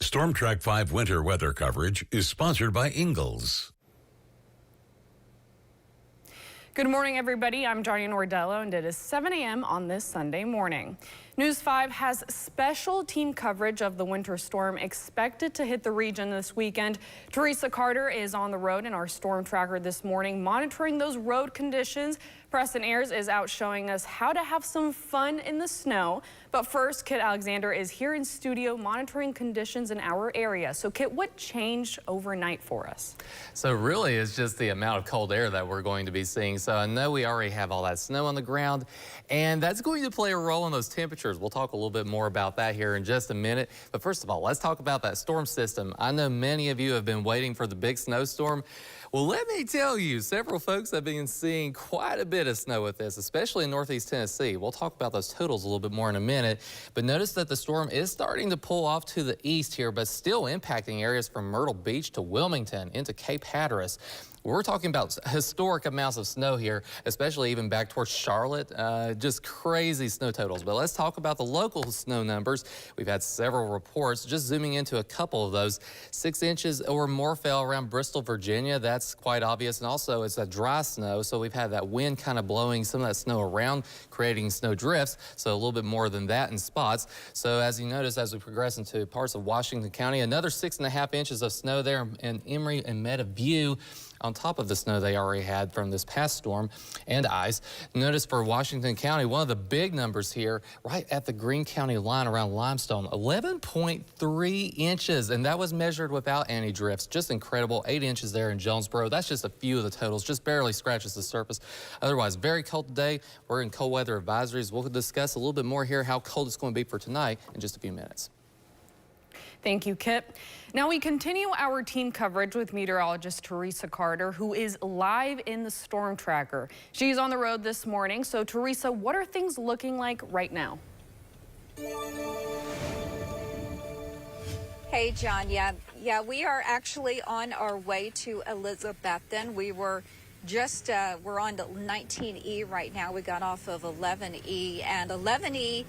Storm Track 5 winter weather coverage is sponsored by Ingalls. Good morning, everybody. I'm Johnny Nordello, and it is 7 a.m. on this Sunday morning. News 5 has special team coverage of the winter storm expected to hit the region this weekend. Teresa Carter is on the road in our storm tracker this morning, monitoring those road conditions. Preston Ayers is out showing us how to have some fun in the snow. But first, Kit Alexander is here in studio monitoring conditions in our area. So, Kit, what changed overnight for us? So really, it's just the amount of cold air that we're going to be seeing. So I know we already have all that snow on the ground, and that's going to play a role in those temperatures. We'll talk a little bit more about that here in just a minute. But first of all, let's talk about that storm system. I know many of you have been waiting for the big snowstorm. Well, let me tell you, several folks have been seeing quite a bit of snow with this, especially in northeast Tennessee. We'll talk about those totals a little bit more in a minute, but notice that the storm is starting to pull off to the east here, but still impacting areas from Myrtle Beach to Wilmington into Cape Hatteras. We're talking about historic amounts of snow here, especially even back towards Charlotte. Just crazy snow totals. But let's talk about the local snow numbers. We've had several reports. Just zooming into a couple of those. 6 inches or more fell around Bristol, Virginia. That's quite obvious. And also it's a dry snow, so we've had that wind kind of blowing some of that snow around, creating snow drifts. So a little bit more than that in spots. So as you notice, as we progress into parts of Washington County, another 6.5 inches of snow there in Emory and Meadowview, on top of the snow they already had from this past storm and ice. Notice for Washington County, one of the big numbers here, right at the Greene County line around Limestone, 11.3 inches, and that was measured without any drifts. Just incredible. 8 inches there in Jonesboro. That's just a few of the totals, just barely scratches the surface. Otherwise, very cold today. We're in cold weather advisories. We'll discuss a little bit more here how cold it's going to be for tonight in just a few minutes. Thank you, Kit. Now we continue our team coverage with meteorologist Teresa Carter, who is live in the storm tracker. She's on the road this morning. So, Teresa, what are things looking like right now? Hey, John. Yeah, we are actually on our way to Elizabethton. We were just, we're on 19E right now. We got off of 11E, and 11E,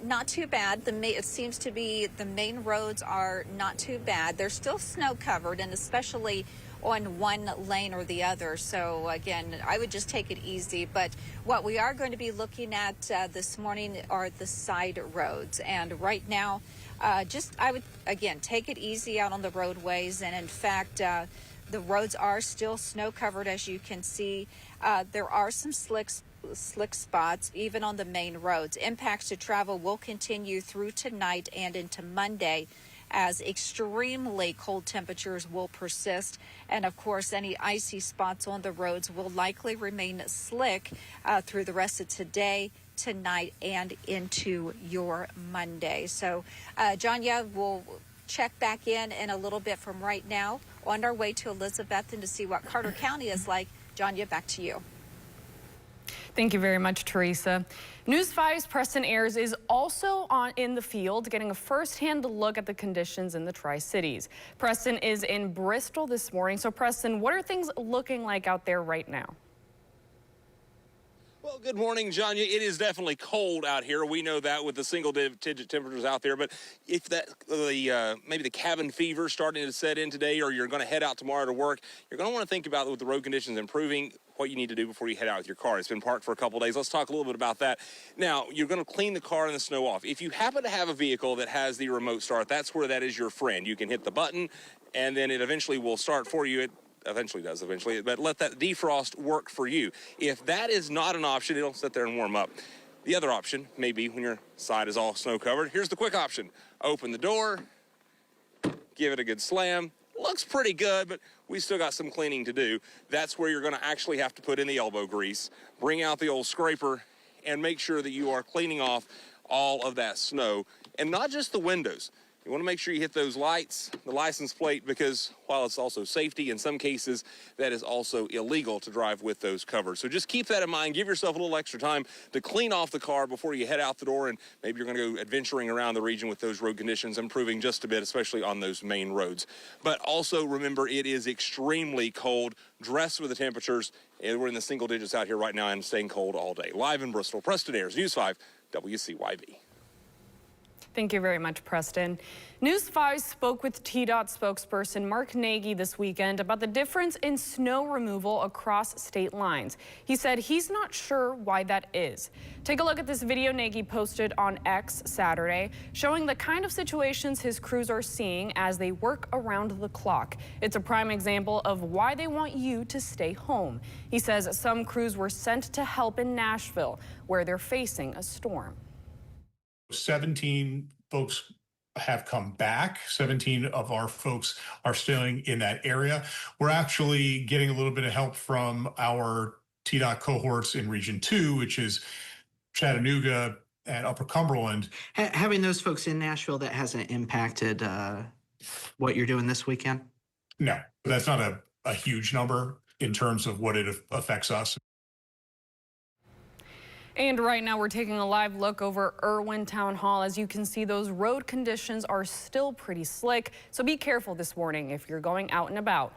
not too bad. It seems to be the main roads are not too bad. They're still snow covered, and especially on one lane or the other. So again, I would just take it easy. But what we are going to be looking at this morning are the side roads. And right now, I would, again, take it easy out on the roadways. And in fact, the roads are still snow covered, as you can see. There are some slick spots even on the main roads. Impacts to travel will continue through tonight and into Monday, as extremely cold temperatures will persist. And of course, any icy spots on the roads will likely remain slick through the rest of today, tonight, and into your Monday. So, John, we'll check back in a little bit from right now on our way to Elizabethton to see what Carter County is like. John, back to you. Thank you very much, Teresa. News 5's Preston Ayers is also in the field, getting a first-hand look at the conditions in the Tri-Cities. Preston is in Bristol this morning. So, Preston, what are things looking like out there right now? Well, good morning, John. It is definitely cold out here. We know that with the single-digit temperatures out there. But if maybe the cabin fever starting to set in today, or you're going to head out tomorrow to work, you're going to want to think about, with the road conditions improving, what you need to do before you head out with your car. It's been parked for a couple of days. Let's talk a little bit about that. Now, you're going to clean the car and the snow off. If you happen to have a vehicle that has the remote start, that's where that is your friend. You can hit the button, and then it eventually will start for you. It eventually does, but let that defrost work for you. If that is not an option, it'll sit there and warm up. The other option may be when your side is all snow covered. Here's the quick option. Open the door, give it a good slam. Looks pretty good, but we still got some cleaning to do. That's where you're going to actually have to put in the elbow grease, bring out the old scraper, and make sure that you are cleaning off all of that snow, and not just the windows. You want to make sure you hit those lights, the license plate, because while it's also safety, in some cases, that is also illegal to drive with those covered. So just keep that in mind. Give yourself a little extra time to clean off the car before you head out the door, and maybe you're going to go adventuring around the region with those road conditions improving just a bit, especially on those main roads. But also remember, it is extremely cold. Dress for the temperatures. We're in the single digits out here right now and staying cold all day. Live in Bristol, Preston Ayers, News 5, WCYB. Thank you very much, Preston. News 5 spoke with TDOT spokesperson Mark Nagy this weekend about the difference in snow removal across state lines. He said he's not sure why that is. Take a look at this video Nagy posted on X Saturday, showing the kind of situations his crews are seeing as they work around the clock. It's a prime example of why they want you to stay home. He says some crews were sent to help in Nashville, where they're facing a storm. 17 folks have come back. 17 of our folks are staying in that area. We're actually getting a little bit of help from our TDOT cohorts in Region 2, which is Chattanooga and Upper Cumberland. Having those folks in Nashville, that hasn't impacted what you're doing this weekend? No, that's not a huge number in terms of what it affects us. And right now we're taking a live look over Irwin Town Hall. As you can see, those road conditions are still pretty slick, so be careful this morning if you're going out and about.